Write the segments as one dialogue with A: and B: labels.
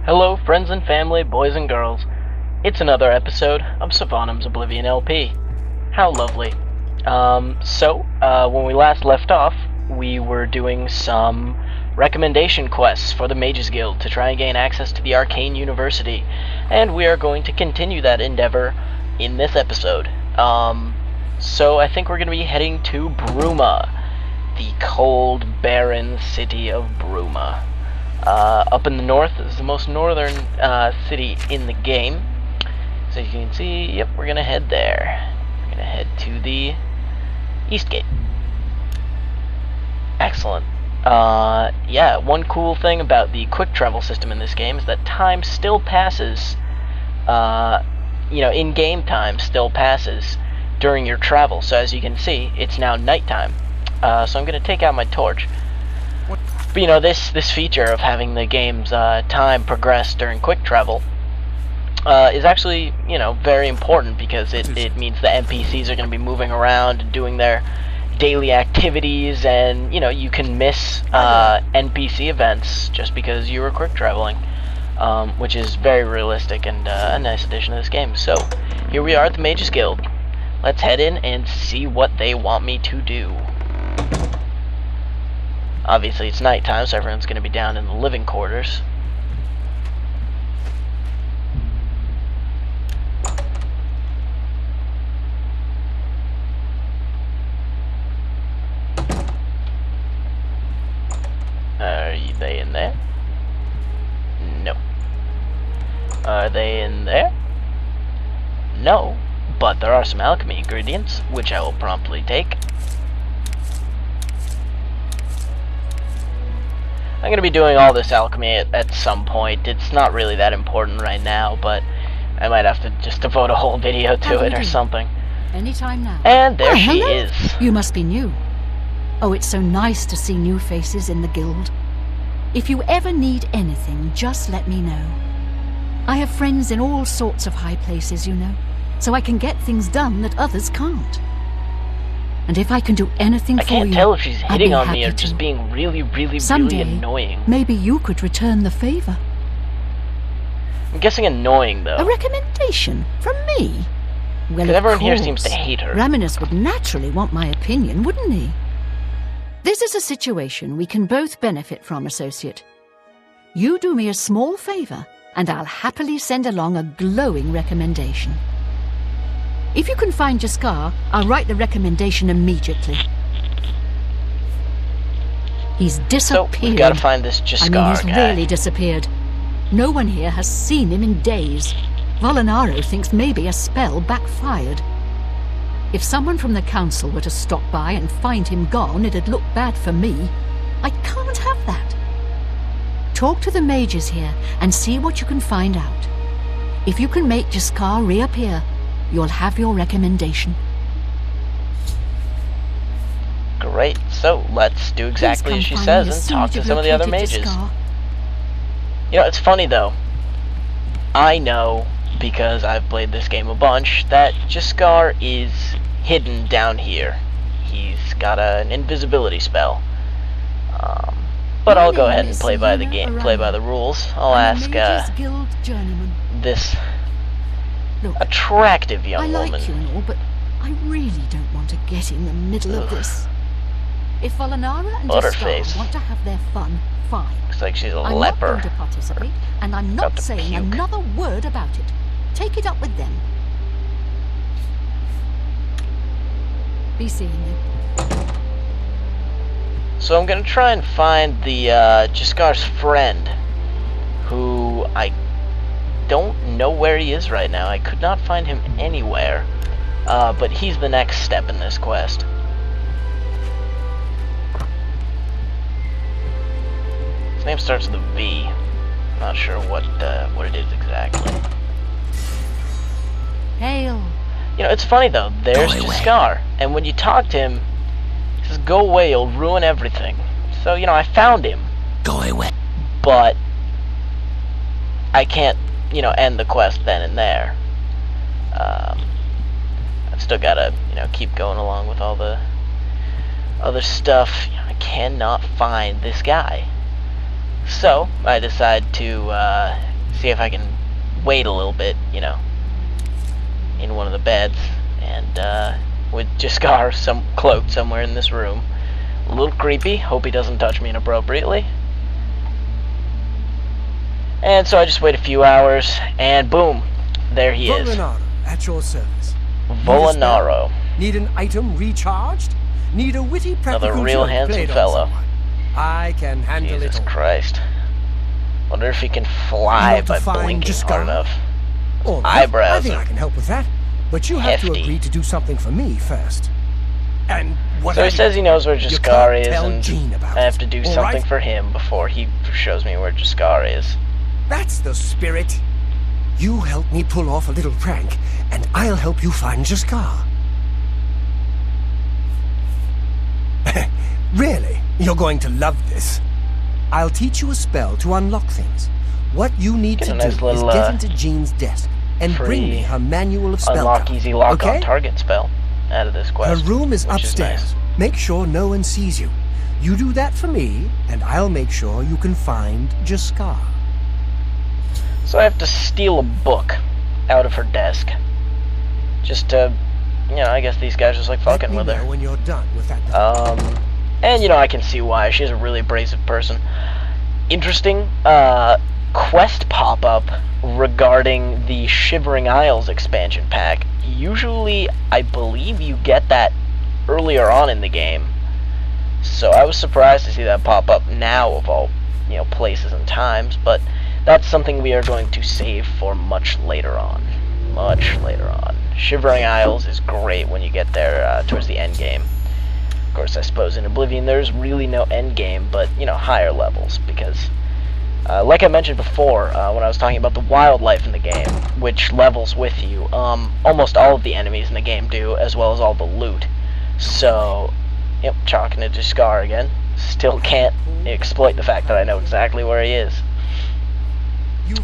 A: Hello, friends and family, boys and girls. It's another episode of Savannum's Oblivion LP. How lovely. When we last left off, we were doing some recommendation quests for the Mages Guild to try and gain access to the Arcane University, and we are going to continue that endeavor in this episode. So I think we're going to be heading to Bruma, the cold, barren city of Bruma. Up in the north is the most northern city in the game. So you can see, yep, we're gonna head there. We're gonna head to the east gate. Excellent. Yeah, one cool thing about the quick travel system in this game is that time still passes, in-game time still passes during your travel. So as you can see, it's now nighttime. So I'm gonna take out my torch. But this feature of having the game's time progress during quick travel is actually, very important because it means the NPCs are going to be moving around and doing their daily activities, and, you can miss NPC events just because you were quick traveling, which is very realistic and a nice addition to this game. So, here we are at the Mages Guild. Let's head in and see what they want me to do. Obviously, it's nighttime, so everyone's going to be down in the living quarters. Are they in there? No. Are they in there? No. But there are some alchemy ingredients, which I will promptly take. I'm going to be doing all this alchemy at some point. It's not really that important right now, but I might have to just devote a whole video to it or something.
B: Anytime now.
A: And there she
B: hello.
A: is.
B: You must be new. Oh, it's so nice to see new faces in the guild. If you ever need anything, just let me know. I have friends in all sorts of high places, so I can get things done that others can't. And if I can do anything for you,
A: I can't tell if she's hitting on me or
B: to.
A: just being really, really,
B: Someday,
A: really annoying.
B: Maybe you could return the favor.
A: I'm guessing annoying, though.
B: A recommendation from me? Well,
A: because everyone here seems to hate her.
B: Raminus would naturally want my opinion, wouldn't he? This is a situation we can both benefit from, associate. You do me a small favor, and I'll happily send along a glowing recommendation. If you can find Jaskar, I'll write the recommendation immediately. He's disappeared.
A: So, we've got to find this Jaskar
B: he's
A: guy.
B: really disappeared. No one here has seen him in days. Volinaro thinks maybe a spell backfired. If someone from the council were to stop by and find him gone, it'd look bad for me. I can't have that. Talk to the mages here and see what you can find out. If you can make Jaskar reappear, you'll have your recommendation.
A: Great, so let's do exactly as she says and talk to some of the other mages. It's funny though. I know, because I've played this game a bunch, that Jaskar is hidden down here. He's got an invisibility spell. But I'll go ahead and play by the game, play by the rules. I'll ask this attractive young woman.
B: I like you and all, but I really don't want to get in the middle of this. If Volinara and Jaskar want to have their fun, fine.
A: Looks like she's a
B: I'm
A: leper.
B: not going to participate, and I'm not saying another word about it. Take it up with them. Be seeing you.
A: So I'm gonna try and find the Jaskar's friend, who I don't know where he is right now. I could not find him anywhere, but he's the next step in this quest. His name starts with a V. I'm not sure what it is exactly.
B: Hail.
A: It's funny though. There's Jaskar, and when you talk to him, he says, "Go away, you'll ruin everything." So I found him.
C: Go away.
A: But I can't, end the quest then and there. I've still gotta, keep going along with all the other stuff. I cannot find this guy. So I decide to see if I can wait a little bit, you know, in one of the beds, and with Jaskar cloaked somewhere in this room. A little creepy. Hope he doesn't touch me inappropriately. And so I just wait a few hours, and boom, there he is.
C: Volanaro, at your service.
A: Volanaro.
C: Need an item recharged? Need a witty practical
A: Another real
C: joke
A: handsome
C: played on
A: fellow.
C: someone? I can handle
A: Jesus
C: it all.
A: Christ. Wonder if he can fly
C: Want to
A: by
C: find
A: blinking
C: Jaskar?
A: hard enough.
C: All right,
A: Eyebrows
C: I think
A: are
C: I can help with that, but you have to
A: hefty.
C: agree to do something for me first. And what?
A: So he says he knows where
C: You
A: Jaskar
C: can't
A: is,
C: tell
A: and
C: Jean about
A: I have
C: it,
A: to do
C: all
A: something
C: right?
A: for him before he shows me where Jaskar is.
C: That's the spirit. You help me pull off a little prank, and I'll help you find Jaskar. Really? You're going to love this. I'll teach you a spell to unlock things. What you need
A: Get
C: to
A: a nice
C: do
A: little,
C: is get into Jean's desk and bring me
A: free
C: her manual of spell
A: Unlock
C: cards,
A: easy lock
C: okay?
A: on target spell out of this
C: Her
A: quest.
C: room is
A: which
C: upstairs.
A: Is nice.
C: Make sure no one sees you. You do that for me, and I'll make sure you can find Jaskar.
A: So I have to steal a book out of her desk. Just to, you know, I guess these guys just like fucking
C: Let
A: with
C: me know
A: her.
C: when you're done with that.
A: And, you know, I can see why. She's a really abrasive person. Interesting quest pop-up regarding the Shivering Isles expansion pack. Usually, I believe you get that earlier on in the game. So I was surprised to see that pop up now of all, you know, places and times. But that's something we are going to save for much later on. Much later on. Shivering Isles is great when you get there towards the end game. Of course, I suppose in Oblivion there's really no end game, but, you know, higher levels, because, like I mentioned before, when I was talking about the wildlife in the game, which levels with you, almost all of the enemies in the game do, as well as all the loot. So, yep, chalking it to Jaskar again. Still can't exploit the fact that I know exactly where he is.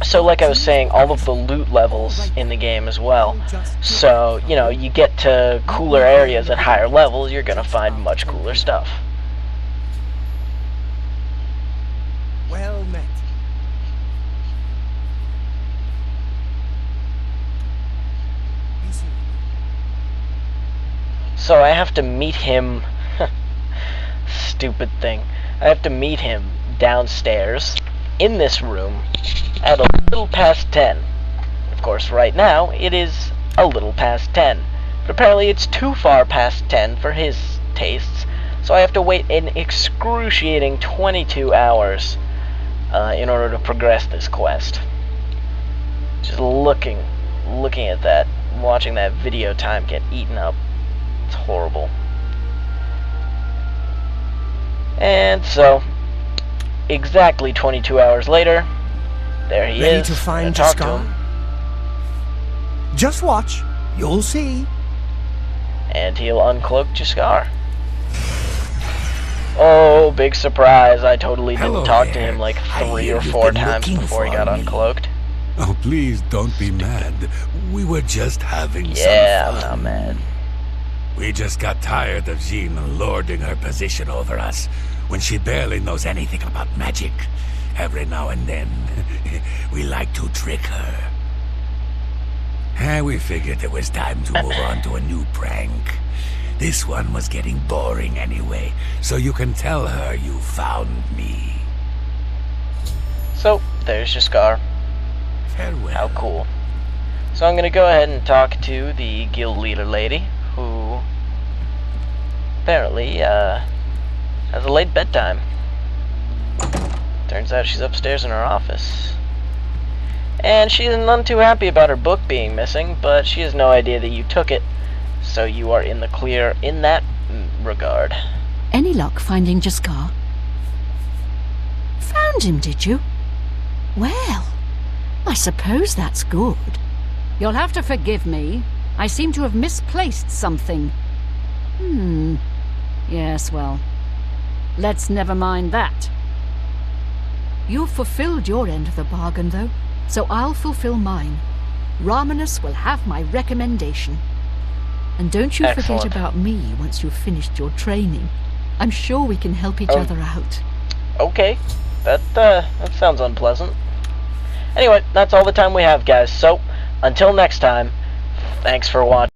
A: So, like I was saying, all of the loot levels in the game as well. So, you know, you get to cooler areas at higher levels, you're gonna find much cooler stuff.
C: Well met.
A: So I have to meet him. Stupid thing. I have to meet him downstairs in this room at a little past 10. Of course, right now it is a little past 10. But apparently it's too far past 10 for his tastes. So I have to wait an excruciating 22 hours in order to progress this quest. Just looking at that, watching that video time get eaten up. It's horrible. And so, exactly 22 hours later, there he
C: Ready
A: is.
C: to find
A: I talk to
C: Jaskar?
A: him,
C: Just watch. You'll see.
A: and he'll uncloak Jaskar. Oh, big surprise. I totally didn't
D: Hello
A: talk to
D: there.
A: him like
D: I
A: 3
D: hear
A: or
D: you've
A: 4
D: been
A: times
D: looking
A: before he
D: for
A: got
D: me.
A: uncloaked.
D: Oh, please don't be mad. We were just having
A: Yeah, I'm
D: some
A: not
D: fun.
A: mad.
D: We just got tired of Jean lording her position over us when she barely knows anything about magic. Every now and then, we like to trick her. We figured it was time to move on to a new prank. This one was getting boring anyway, so you can tell her you found me.
A: So, there's Jaskar.
D: Farewell.
A: How cool. So I'm gonna go ahead and talk to the guild leader lady, who apparently has a late bedtime. Turns out she's upstairs in her office. And she's none too happy about her book being missing, but she has no idea that you took it, so you are in the clear in that regard.
B: Any luck finding Jaskar? Found him, did you? Well, I suppose that's good. You'll have to forgive me. I seem to have misplaced something. Yes, well, let's never mind that. You've fulfilled your end of the bargain, though, so I'll fulfill mine. Ramanus will have my recommendation. And don't you
A: Excellent.
B: forget about me once you've finished your training. I'm sure we can help each
A: Oh.
B: other out.
A: Okay, that sounds unpleasant. Anyway, that's all the time we have, guys. So, until next time, thanks for watching.